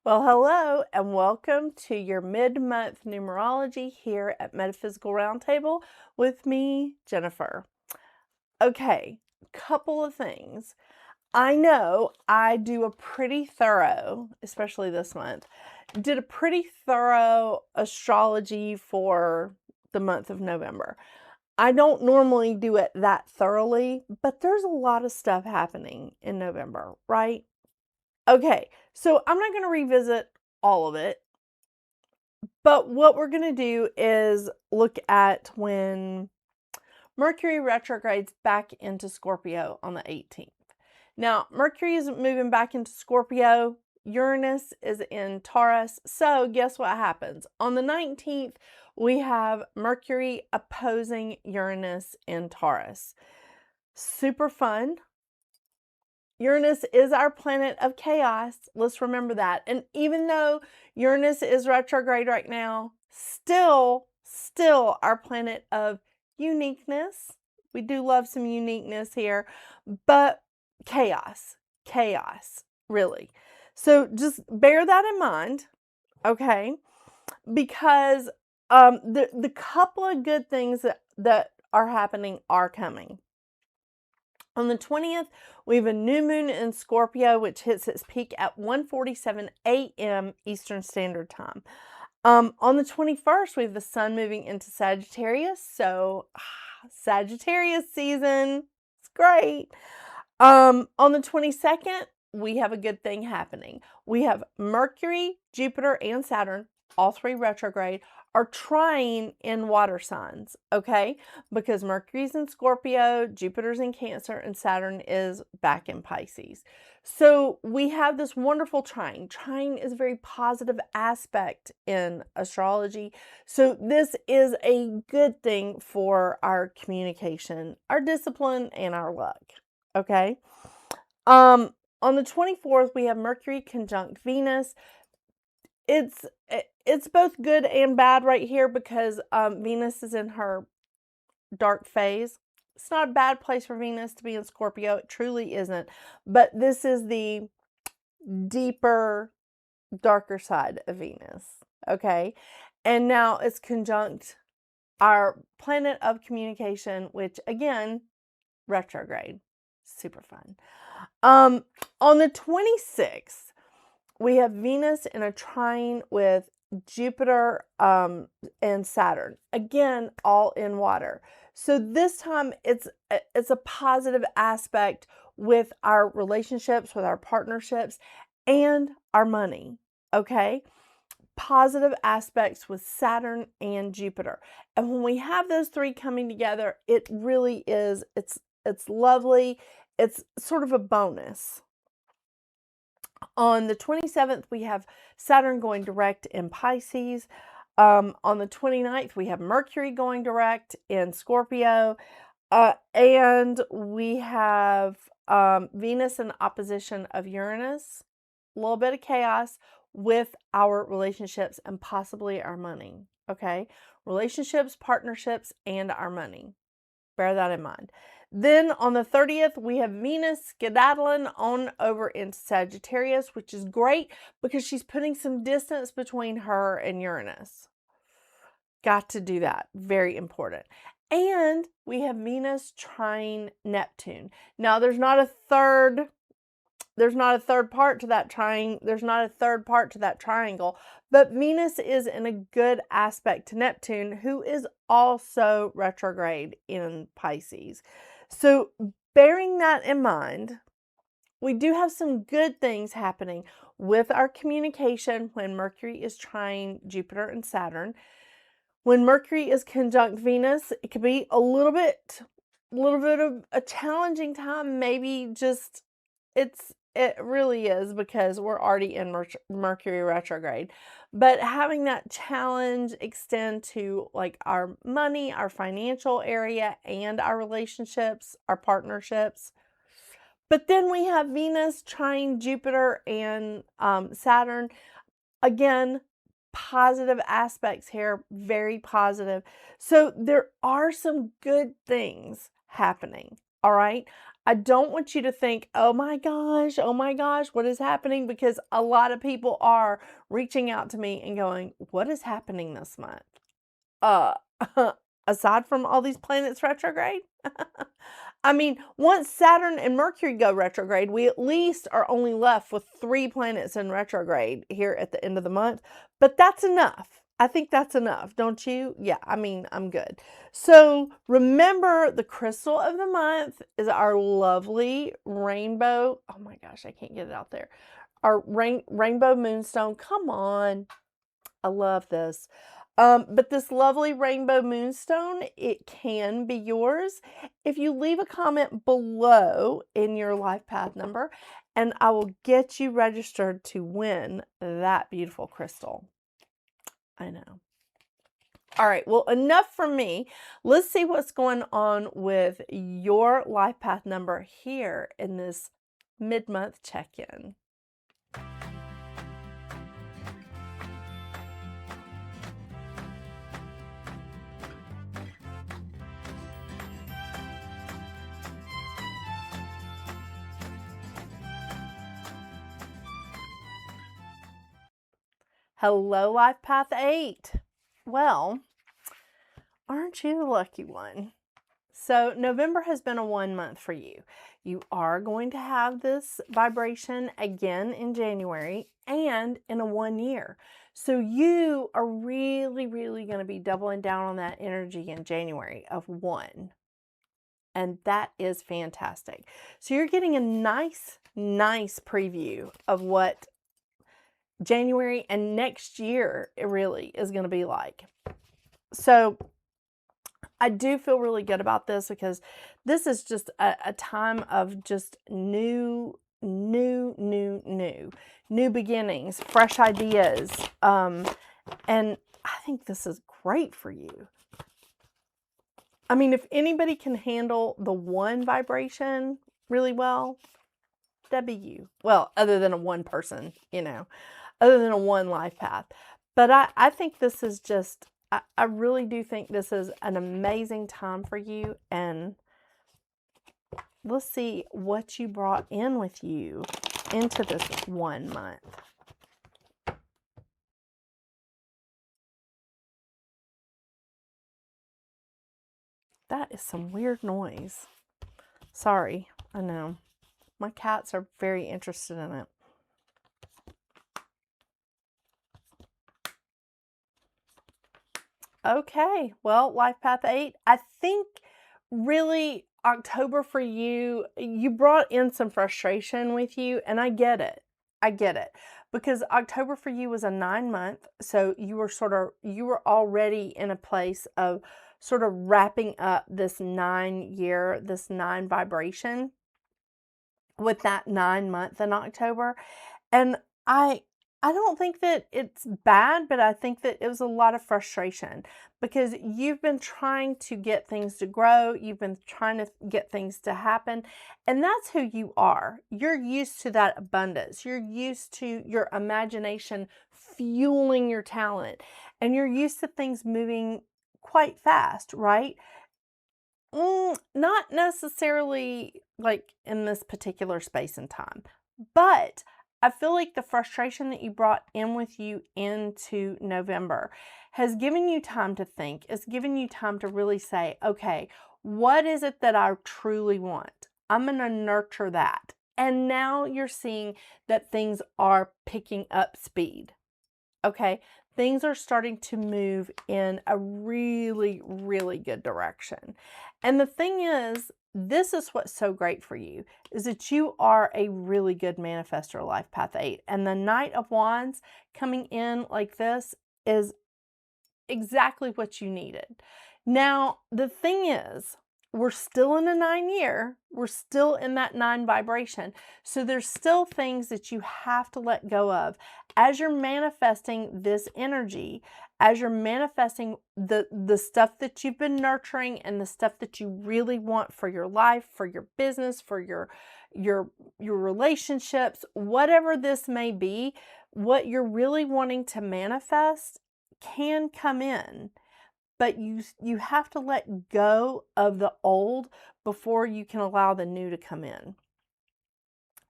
Well, hello and welcome to your mid-month numerology here at Metaphysical Roundtable with me, Jennifer. Okay, couple of things. I know I do a pretty thorough, especially this month, did a pretty thorough astrology for the month of November. I don't normally do it that thoroughly, but there's a lot of stuff happening in November, right? Okay, so I'm not going to revisit all of it, but what we're going to do is look at when Mercury retrogrades back into Scorpio on the 18th. Now, Mercury is moving back into Scorpio. Uranus is in Taurus. So guess what happens? On the 19th, we have Mercury opposing Uranus in Taurus. Super fun. Uranus is our planet of chaos. Let's remember that. And even though Uranus is retrograde right now, still our planet of uniqueness. We do love some uniqueness here, but chaos, really. So just bear that in mind, okay? Because the couple of good things that are happening are coming. On the 20th, we have a new moon in Scorpio, which hits its peak at 1:47 a.m. Eastern Standard Time. On the 21st, we have the sun moving into Sagittarius. So, Sagittarius season. It's great. On the 22nd, we have a good thing happening. We have Mercury, Jupiter, and Saturn, all three retrograde, are trying in water signs, okay? Because Mercury's in Scorpio, Jupiter's in Cancer, and Saturn is back in Pisces. So we have this wonderful trine. Trine is a very positive aspect in astrology. So this is a good thing for our communication, our discipline, and our luck, okay? On the 24th, we have Mercury conjunct Venus. It's both good and bad right here because Venus is in her dark phase. It's not a bad place for Venus to be in Scorpio. It truly isn't. But this is the deeper, darker side of Venus. Okay. And now it's conjunct our planet of communication, which again, retrograde. Super fun. On the 26th, we have Venus in a trine with Jupiter and Saturn. Again, all in water. So this time it's a positive aspect with our relationships, with our partnerships, and our money. Okay? Positive aspects with Saturn and Jupiter. And when we have those three coming together, it really is, it's lovely. It's sort of a bonus. On the 27th, we have Saturn going direct in Pisces. On the 29th, we have Mercury going direct in Scorpio. And we have Venus in opposition of Uranus. A little bit of chaos with our relationships and possibly our money. Okay? Relationships, partnerships, and our money. Bear that in mind. Then on the 30th, we have Venus skedaddling on over into Sagittarius, which is great because she's putting some distance between her and Uranus. Got to do that. Very important. And we have Venus trine Neptune. Now, there's not a third part to that trine. There's not a third part to that triangle. But Venus is in a good aspect to Neptune, who is also retrograde in Pisces. So bearing that in mind, we do have some good things happening with our communication when Mercury is trine Jupiter and Saturn. When Mercury is conjunct Venus, it could be a little bit of a challenging time. Maybe just it really is because we're already in Mercury retrograde. But having that challenge extend to like our money, our financial area, and our relationships, our partnerships. But then we have Venus trine Jupiter and Saturn. Again, positive aspects here, very positive. So there are some good things happening. All right. I don't want you to think, oh my gosh, what is happening? Because a lot of people are reaching out to me and going, what is happening this month? Uh, aside from all these planets retrograde? I mean, once Saturn and Mercury go retrograde, we at least are only left with 3 planets in retrograde here at the end of the month. But that's enough. I think that's enough, don't you? Yeah, I mean, I'm good. So remember, the crystal of the month is our lovely rainbow. Oh my gosh, I can't get it out there. Our Rainbow Moonstone. Come on. I love this. But this lovely Rainbow Moonstone, it can be yours if you leave a comment below in your life path number, and I will get you registered to win that beautiful crystal. I know. All right, well, enough from me. Let's see what's going on with your life path number here in this mid-month check-in. Hello, Life Path 8. Well, aren't you the lucky one? So November has been a 1 month for you. You are going to have this vibration again in January and in a 1 year. So you are really, really going to be doubling down on that energy in January of 1. And that is fantastic. So you're getting a nice preview of what January and next year it really is going to be like. So I do feel really good about this because this is just a time of just new beginnings, fresh ideas. And I think this is great for you. I mean, if anybody can handle the 1 vibration really well, that'd be you. Well, other than a 1 person, other than a 1 life path. But I think this is just, I really do think this is an amazing time for you. And let's see what you brought in with you into this 1 month. That is some weird noise. Sorry, I know. My cats are very interested in it. Okay, well, Life Path 8, I think really October for you, you brought in some frustration with you, and I get it. I get it. Because October for you was a 9 month, so you were already in a place of sort of wrapping up this 9 year, this 9 vibration with that 9 month in October. And I don't think that it's bad, but I think that it was a lot of frustration because you've been trying to get things to grow. You've been trying to get things to happen. And that's who you are. You're used to that abundance. You're used to your imagination fueling your talent. And you're used to things moving quite fast, right? Not necessarily like in this particular space and time, but I feel like the frustration that you brought in with you into November has given you time to think. It's given you time to really say, okay, what is it that I truly want? I'm going to nurture that. And now you're seeing that things are picking up speed. Okay, things are starting to move in a really, really good direction. And the thing is, this is what's so great for you, is that you are a really good manifestor, Life Path 8. And the Knight of Wands coming in like this is exactly what you needed. Now, the thing is, we're still in a 9 year. We're still in that 9 vibration. So there's still things that you have to let go of as you're manifesting this energy, as you're manifesting the stuff that you've been nurturing and the stuff that you really want for your life, for your business, for your relationships, whatever this may be. What you're really wanting to manifest can come in. but you have to let go of the old before you can allow the new to come in.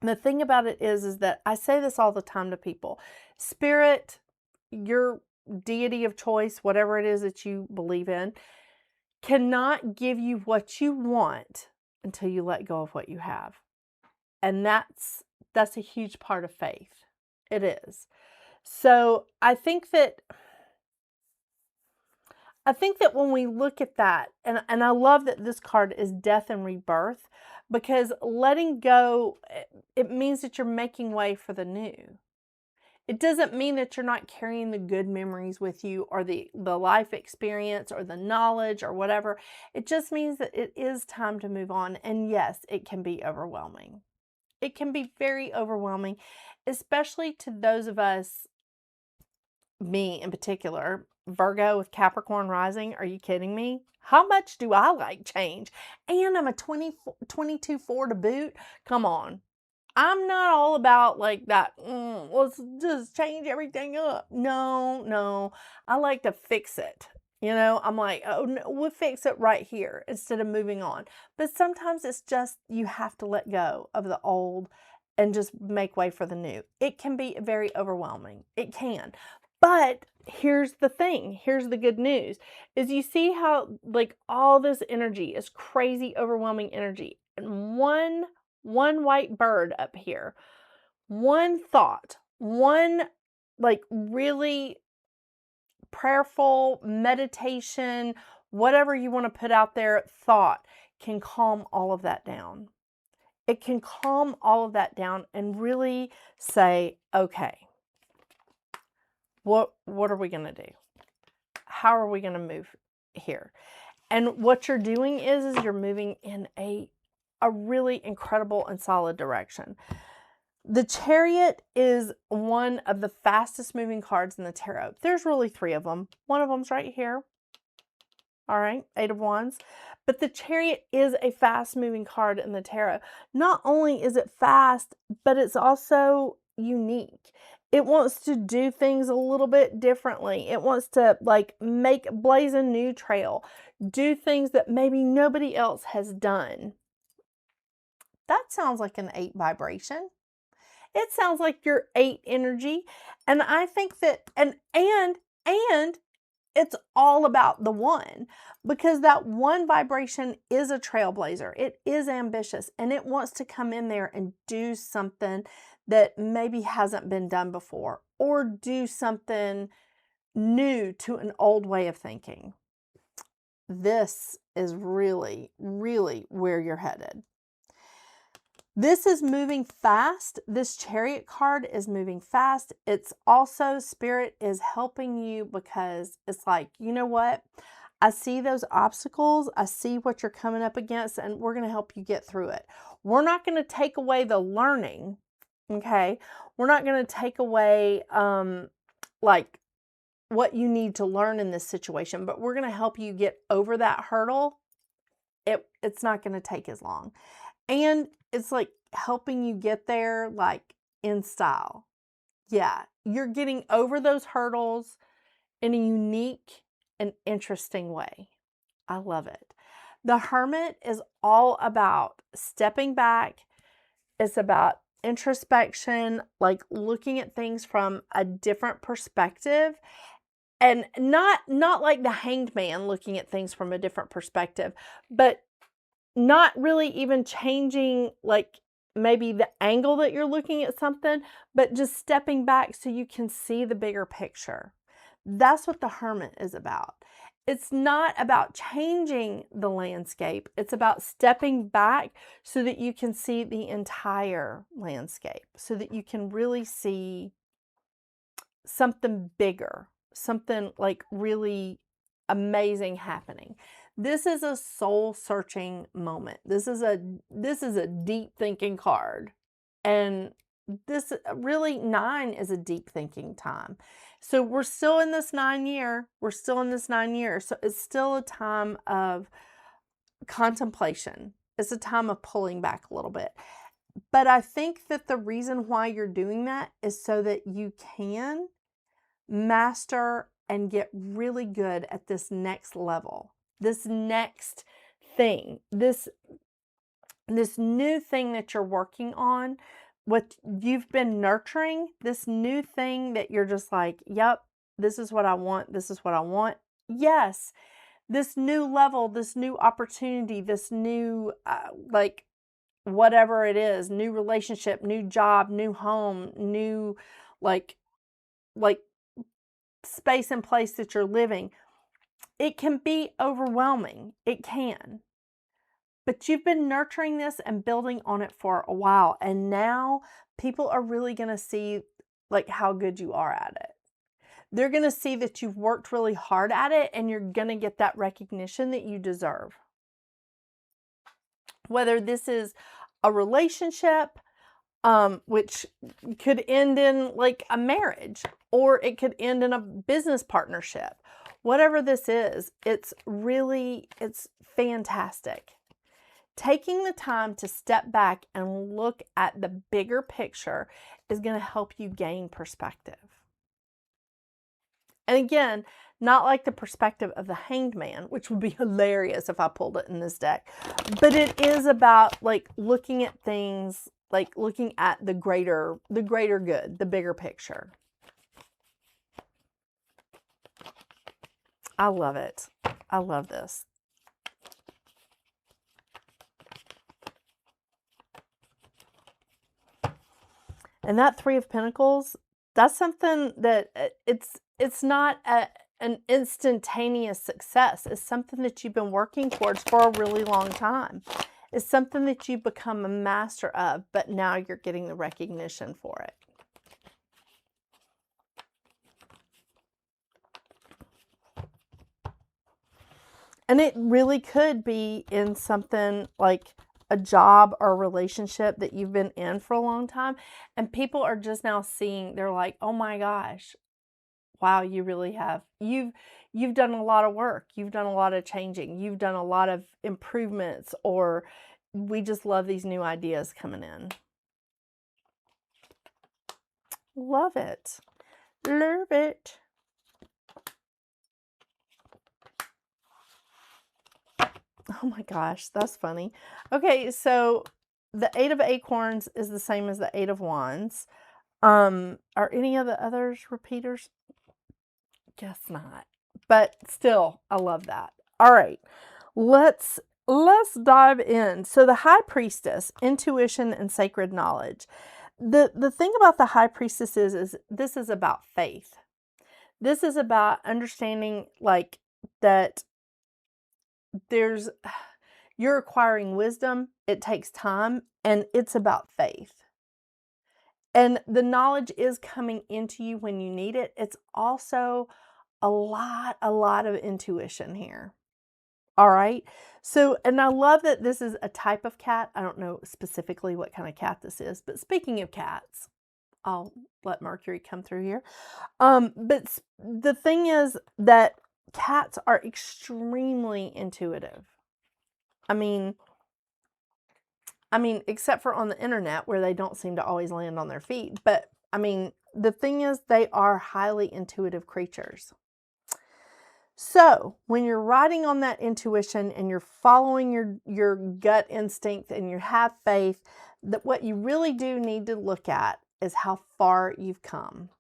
And the thing about it is that I say this all the time to people. Spirit, your deity of choice, whatever it is that you believe in, cannot give you what you want until you let go of what you have. And that's a huge part of faith. It is. So I think that when we look at that, and I love that this card is death and rebirth, because letting go, it means that you're making way for the new. It doesn't mean that you're not carrying the good memories with you, or the life experience, or the knowledge, or whatever. It just means that it is time to move on. And yes, it can be overwhelming. It can be very overwhelming, especially to those of us, me in particular, Virgo with Capricorn rising. Are you kidding me? How much do I like change? And I'm a 22-4 to boot. Come on. I'm not all about like that, let's just change everything up. No. I like to fix it. I'm like, oh, no, we'll fix it right here instead of moving on. But sometimes it's just you have to let go of the old and just make way for the new. It can be very overwhelming. It can. But here's the thing. Here's the good news. Is you see how like all this energy is crazy, overwhelming energy. And one white bird up here, one thought, one like really prayerful meditation, whatever you want to put out there, thought can calm all of that down. It can calm all of that down and really say, okay, what are we going to do? How are we going to move here? And what you're doing is you're moving in a really incredible and solid direction. The Chariot is one of the fastest moving cards in the tarot. There's really 3 of them. One of them's right here. All right, 8 of Wands. But the Chariot is a fast moving card in the tarot. Not only is it fast, but it's also unique. It wants to do things a little bit differently. It wants to like blaze a new trail, do things that maybe nobody else has done. That sounds like an 8 vibration. It sounds like your 8 energy. And I think that, and it's all about the 1, because that 1 vibration is a trailblazer. It is ambitious, and it wants to come in there and do something that maybe hasn't been done before, or do something new to an old way of thinking. This is really, really where you're headed. This is moving fast. This Chariot card is moving fast. It's also, Spirit is helping you, because it's like, you know what? I see those obstacles. I see what you're coming up against, and we're going to help you get through it. We're not going to take away the learning, okay? We're not going to take away like what you need to learn in this situation, but we're going to help you get over that hurdle. It's not going to take as long. And it's like helping you get there like in style. Yeah, you're getting over those hurdles in a unique and interesting way. I love it. The Hermit is all about stepping back. It's about introspection, like looking at things from a different perspective. And not like the Hanged Man looking at things from a different perspective, but not really even changing like maybe the angle that you're looking at something, but just stepping back so you can see the bigger picture. That's what the Hermit is about. It's not about changing the landscape. It's about stepping back so that you can see the entire landscape, so that you can really see something bigger, something like really amazing happening. This is a soul-searching moment. This is a deep thinking card. And this really 9 is a deep thinking time. So we're still in this 9 year. We're still in this 9 years. So it's still a time of contemplation. It's a time of pulling back a little bit. But I think that the reason why you're doing that is so that you can master and get really good at this next level, this next thing, this new thing that you're working on, what you've been nurturing, this new thing that you're just like, yep, this is what I want. This is what I want. Yes, this new level, this new opportunity, this new, like, whatever it is, new relationship, new job, new home, new, like space and place that you're living. It can be overwhelming. It can. But you've been nurturing this and building on it for a while. And now people are really going to see like how good you are at it. They're going to see that you've worked really hard at it, and you're going to get that recognition that you deserve. Whether this is a relationship, which could end in like a marriage, or it could end in a business partnership. Whatever this is, it's fantastic. Taking the time to step back and look at the bigger picture is going to help you gain perspective. And again, not like the perspective of the Hanged Man, which would be hilarious if I pulled it in this deck, but it is about like looking at things, like looking at the greater good, the bigger picture. I love it. I love this. And that Three of Pentacles, that's something that it's not an instantaneous success. It's something that you've been working towards for a really long time. It's something that you've become a master of, but now you're getting the recognition for it. And it really could be in something like a job or a relationship that you've been in for a long time, and people are just now seeing, they're like, oh my gosh, wow, you really have. You've done a lot of work. You've done a lot of changing. You've done a lot of improvements, or we just love these new ideas coming in. Love it. Love it. Oh my gosh, that's funny. Okay, so the Eight of Acorns is the same as the Eight of Wands. Are any of the others repeaters? Guess not. But still, I love that. All right, let's dive in. So the High Priestess, intuition and sacred knowledge. The thing about the High Priestess is this is about faith. This is about understanding like that you're acquiring wisdom. It takes time, and it's about faith. And the knowledge is coming into you when you need it. It's also a lot of intuition here. All right. So, and I love that this is a type of cat. I don't know specifically what kind of cat this is, but speaking of cats, I'll let Mercury come through here. But the thing is that cats are extremely intuitive. I mean, except for on the internet where they don't seem to always land on their feet. But I mean, the thing is, they are highly intuitive creatures. So when you're riding on that intuition and you're following your gut instinct and you have faith, that what you really do need to look at is how far you've come.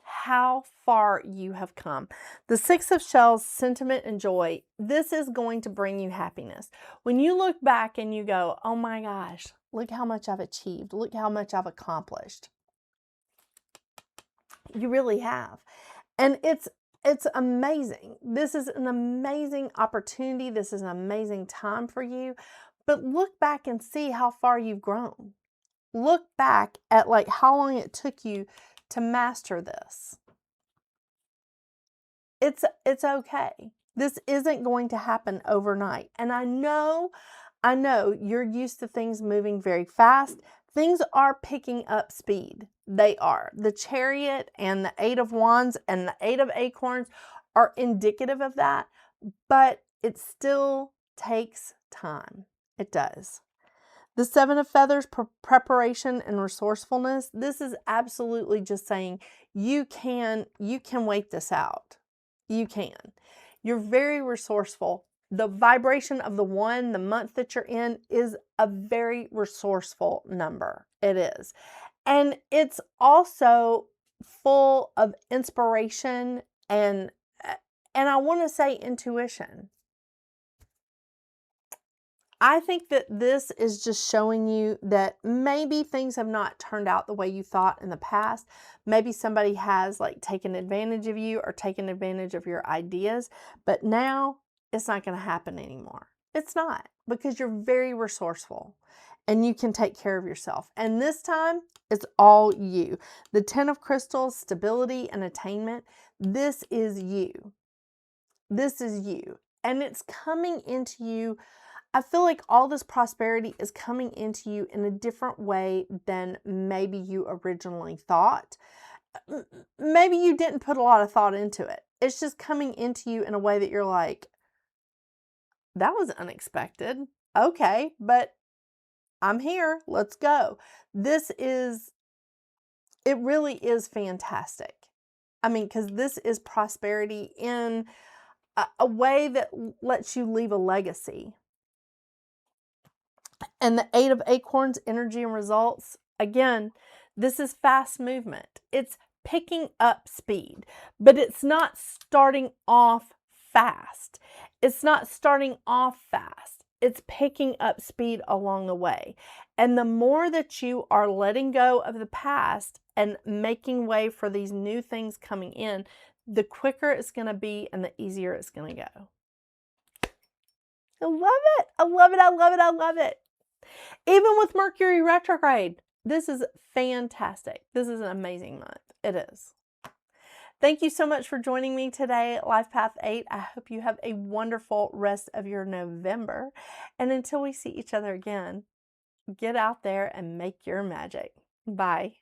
How far you have come. The Six of Shells, sentiment and joy, this is going to bring you happiness. When you look back and you go, oh my gosh, look how much I've achieved. Look how much I've accomplished. You really have. And it's amazing. This is an amazing opportunity. This is an amazing time for you. But look back and see how far you've grown. Look back at like how long it took you to master this. It's okay. This isn't going to happen overnight. And I know you're used to things moving very fast. Things are picking up speed. They are. The Chariot and the Eight of Wands and the Eight of Acorns are indicative of that, but it still takes time. It does. The Seven of Feathers, preparation and resourcefulness. This is absolutely just saying you can wait this out. You can. You're very resourceful. The vibration of the 1, the month that you're in, is a very resourceful number. It is. And it's also full of inspiration and I want to say intuition. I think that this is just showing you that maybe things have not turned out the way you thought in the past. Maybe somebody has like taken advantage of you or taken advantage of your ideas, but now it's not going to happen anymore. It's not, because you're very resourceful and you can take care of yourself. And this time it's all you. The 10 of crystals, stability and attainment. This is you. This is you. And it's coming into you. I feel like all this prosperity is coming into you in a different way than maybe you originally thought. Maybe you didn't put a lot of thought into it. It's just coming into you in a way that you're like, that was unexpected. Okay, but I'm here. Let's go. It really is fantastic. I mean, because this is prosperity in a way that lets you leave a legacy. And the 8 of acorns, energy and results. Again, this is fast movement. It's picking up speed, but it's not starting off fast. It's not starting off fast. It's picking up speed along the way. And the more that you are letting go of the past and making way for these new things coming in, the quicker it's going to be and the easier it's going to go. I love it. I love it. I love it. I love it. Even with Mercury retrograde, this is fantastic. This is an amazing month. It is. Thank you so much for joining me today, Life Path 8. I hope you have a wonderful rest of your November. And until we see each other again, get out there and make your magic. Bye.